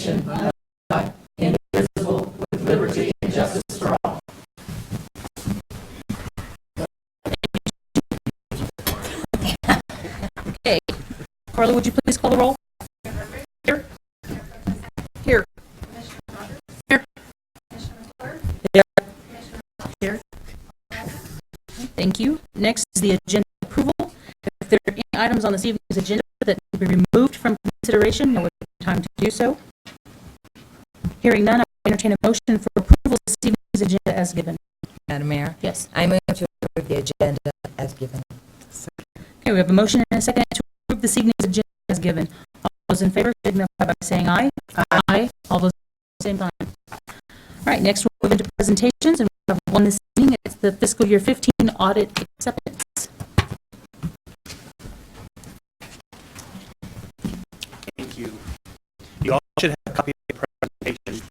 nation under God, indivisible, with liberty and justice for all. Okay. Carla, would you please call the roll? Here. Here. Here. Here. Here. Thank you. Next is the agenda approval. If there are any items on this evening's agenda that need to be removed from consideration, now would be time to do so. Hearing none, I will entertain a motion for approval of this evening's agenda as given. Madam Mayor, Yes. I move to approve the agenda as given. Okay, we have a motion and a second to approve this evening's agenda as given. All those in favor signify by saying aye. Aye. All those at the same time. All right, next we'll move into presentations, and we have one this evening. It's the fiscal year 15 audit acceptance. Thank you. You all should have a copy of the presentation.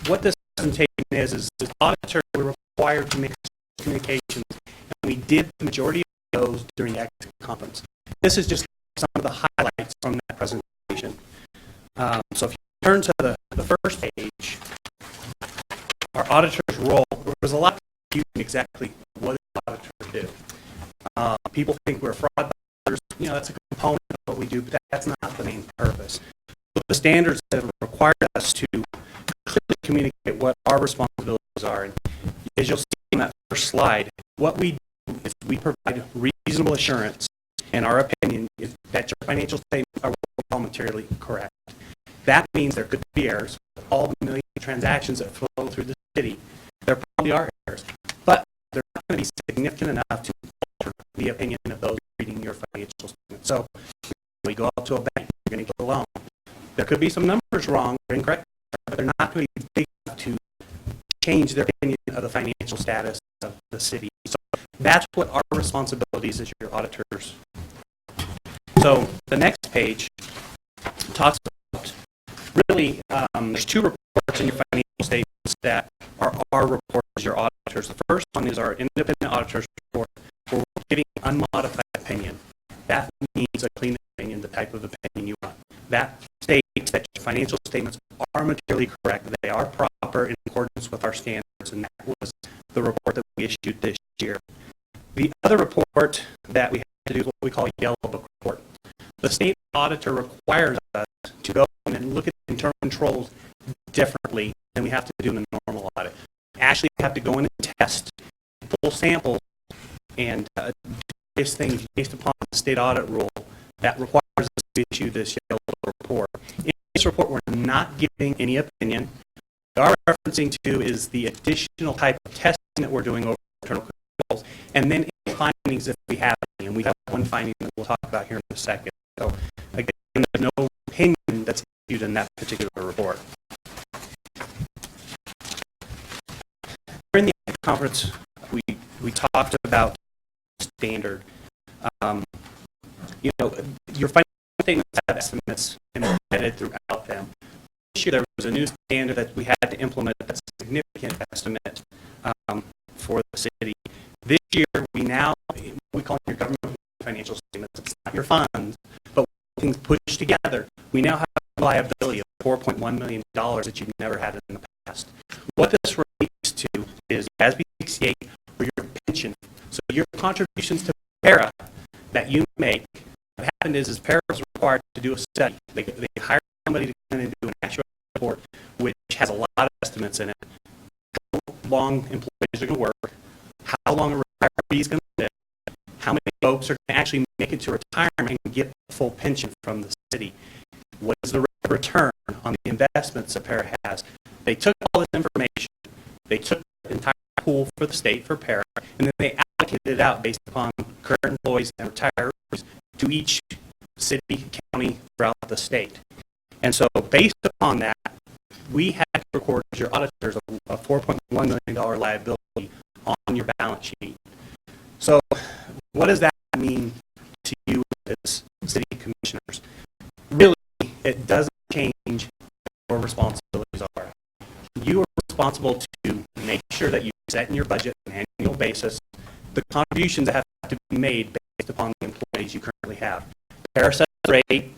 What this presentation is as auditor, we're required to make communications, and we did the majority of those during the Aztec conference. This is just some of the highlights from that presentation. So if you turn to the first page, our auditor's role, there was a lot of confusion exactly what does an auditor do. People think we're fraud auditors. You know, that's a component of what we do, but that's not the main purpose. So the standards that have required us to clearly communicate what our responsibilities are. And as you'll see in that first slide, what we do is we provide reasonable assurance, and our opinion is that your financial statements are all materially correct. That means there could be errors. All the million transactions that flow through the city, there probably are errors, but they're not going to be significant enough to alter the opinion of those reading your financial statements. So we go out to a bank, you're going to get a loan. There could be some numbers wrong or incorrect, but they're not going to be big enough to change their opinion of the financial status of the city. So that's what our responsibilities as your auditors. So the next page talks about really, there's two reports in your financial statements that are our reports as your auditors. The first one is our independent auditor's report, where we're giving unmodified opinion. That means a clean opinion, the type of opinion you want. That states that your financial statements are materially correct, they are proper in accordance with our standards, and that was the report that we issued this year. The other report that we have to do is what we call a yellow book report. The state auditor requires us to go in and look at internal controls differently than we have to do in a normal audit. Actually have to go in and test, pull samples, and do various things based upon the state audit rule that requires us to issue this yellow report. In this report, we're not giving any opinion. What we are referencing to is the additional type of testing that we're doing over internal controls, and then any findings if we have any. And we have one finding that we'll talk about here in a second. So again, there's no opinion that's issued in that particular report. During the conference, we talked about standard. Your financial statements have estimates embedded throughout them. This year there was a new standard that we had to implement that's a significant estimate for the city. This year we call your government financial statements. It's not your funds, but things pushed together. We now have a liability of $4.1 million that you've never had in the past. What this relates to is ASB 68 for your pension. So your contributions to PARA that you make, what happened is PARA was required to do a study. They hire somebody to come in and do an actual report, which has a lot of estimates in it. How long employees are going to work, how long a retiree is going to live, how many folks are going to actually make it to retirement and get the full pension from the city. What is the rate of return on the investments that PARA has? They took all this information, they took the entire pool for the state for PARA, and then they allocated it out based upon current employees and retirees to each city, county throughout the state. And so based upon that, we had to record as your auditors a $4.1 million liability on your balance sheet. So what does that mean to you as city commissioners? Really, it doesn't change what your responsibilities are. You are responsible to make sure that you set in your budget on an annual basis the contributions that have to be made based upon the employees you currently have. PARA sets the rate,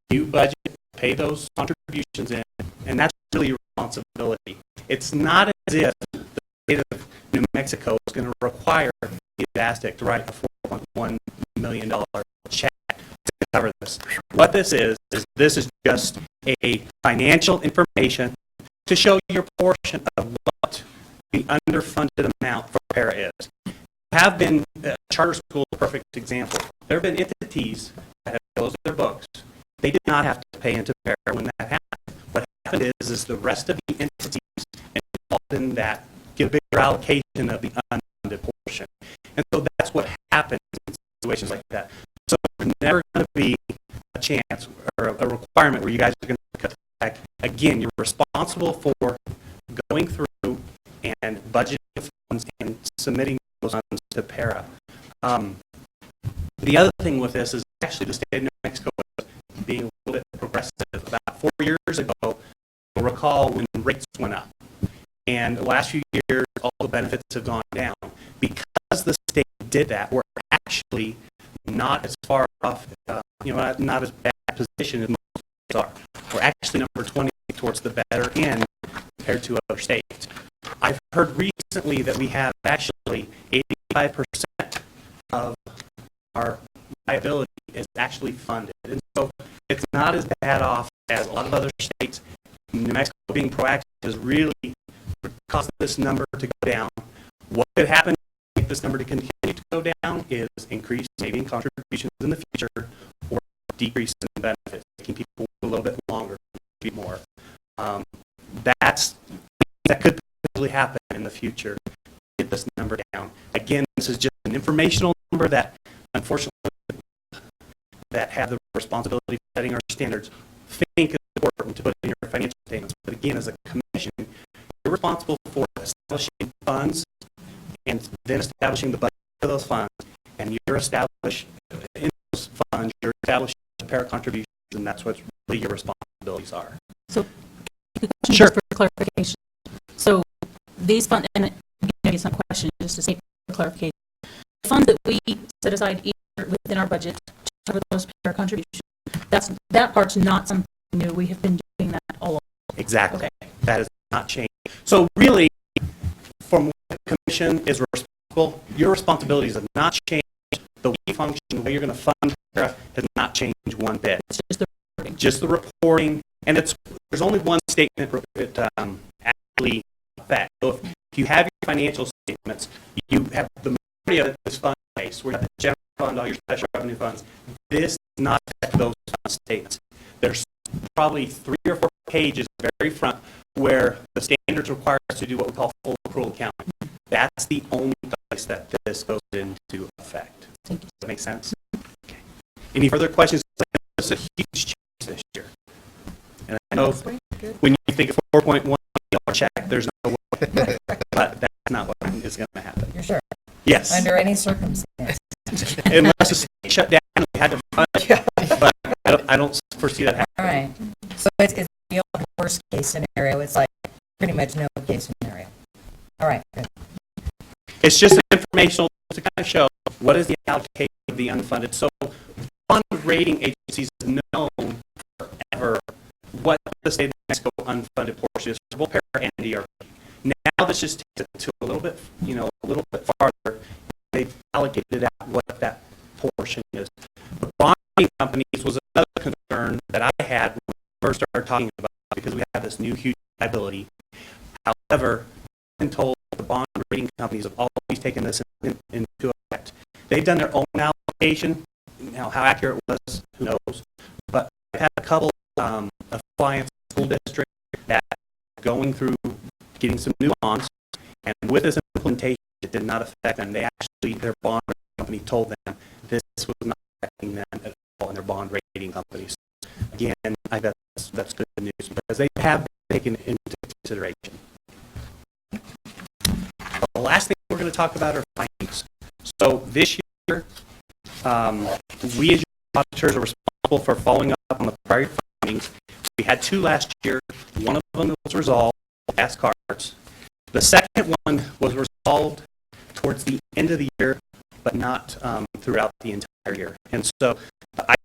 you budget pay those contributions in, and that's really your responsibility. It's not as if the state of New Mexico is going to require the Aztec to write a $4.1 million check to cover this. What this is this is just a financial information to show your portion of what the underfunded amount for para is. Have been, charter school is a perfect example. There have been entities that have closed their books. They did not have to pay into para when that happened. What happened is the rest of the entities involved in that get a bigger allocation of the unfunded portion. And so that's what happens in situations like that. So there's never going to be a chance or a requirement where you guys are going to cut the back. Again, you're responsible for going through and budgeting funds and submitting those funds to para. The other thing with this is actually the state of New Mexico is being a little bit progressive. About 4 years ago, you'll recall when rates went up. And the last few years, all the benefits have gone down. Because the state did that, we're actually not as far off, not as bad a position as most states are. We're actually number 20 towards the better end compared to other states. I've heard recently that we have actually 85% of our liability is actually funded. And so it's not as bad off as a lot of other states. New Mexico being proactive has really caused this number to go down. What could happen to make this number to continue to go down is increase saving contributions in the future or decrease in benefits, making people a little bit longer, maybe more. That could potentially happen in the future. Get this number down. Again, this is just an informational number that, unfortunately, that have the responsibility of setting our standards think is important to put in your financial statements. But again, as a commission, you're responsible for establishing funds and then establishing the budget for those funds. And you're establishing in those funds, you're establishing para contributions, and that's what really your responsibilities are. So, Sure. just for clarification. So, these funds, and maybe it's not a question, just to say for clarification, the funds that we set aside either within our budget to cover those para contributions, that part's not something new. We have been doing that all along. Exactly. Okay. That has not changed. So really, from what the commission is responsible, your responsibilities have not changed. The way you function, the way you're going to fund para has not changed one bit. It's just the reporting. Just the reporting, and there's only one statement that actually affects. So if you have your financial statements, you have the majority of it is fund-based. We have the general fund, all your special revenue funds. This does not affect those fund statements. There's probably 3 or 4 pages at the very front where the standards require us to do what we call full accrual accounting. That's the only place that this goes into effect. Thank you. Does that make sense? Okay. Any further questions? It's a huge change this year. And I know when you think of $4.1 million check, there's no way. But that's not what is going to happen. You're sure? Yes. Under any circumstance. Unless the state shut down and we had to fund it. But I don't foresee that happening. All right. So it's the old worst case scenario. It's like pretty much no case scenario. All right. Good. It's just informational to kind of show what is the allocation of the unfunded. So bond rating agencies have known forever what the state of New Mexico unfunded portion is for both para and DRP. Now this just takes it to a little bit farther. They've allocated out what that portion is. The bonding companies was another concern that I had when we first started talking about it because we have this new huge liability. However, I've been told the bond rating companies have always taken this into effect. They've done their own allocation. Now, how accurate it was, who knows? But I've had a couple of clients, school district, that going through getting some new bonds, and with this implementation, it did not affect them. They actually, their bond company told them this was not affecting them at all in their bond rating companies. Again, I bet that's good news because they have taken it into consideration. The last thing we're going to talk about are findings. So this year, we as auditors are responsible for following up on the prior findings. We had 2 last year. One of them was resolved, gas cards. The second one was resolved towards the end of the year, but not throughout the entire year. And so I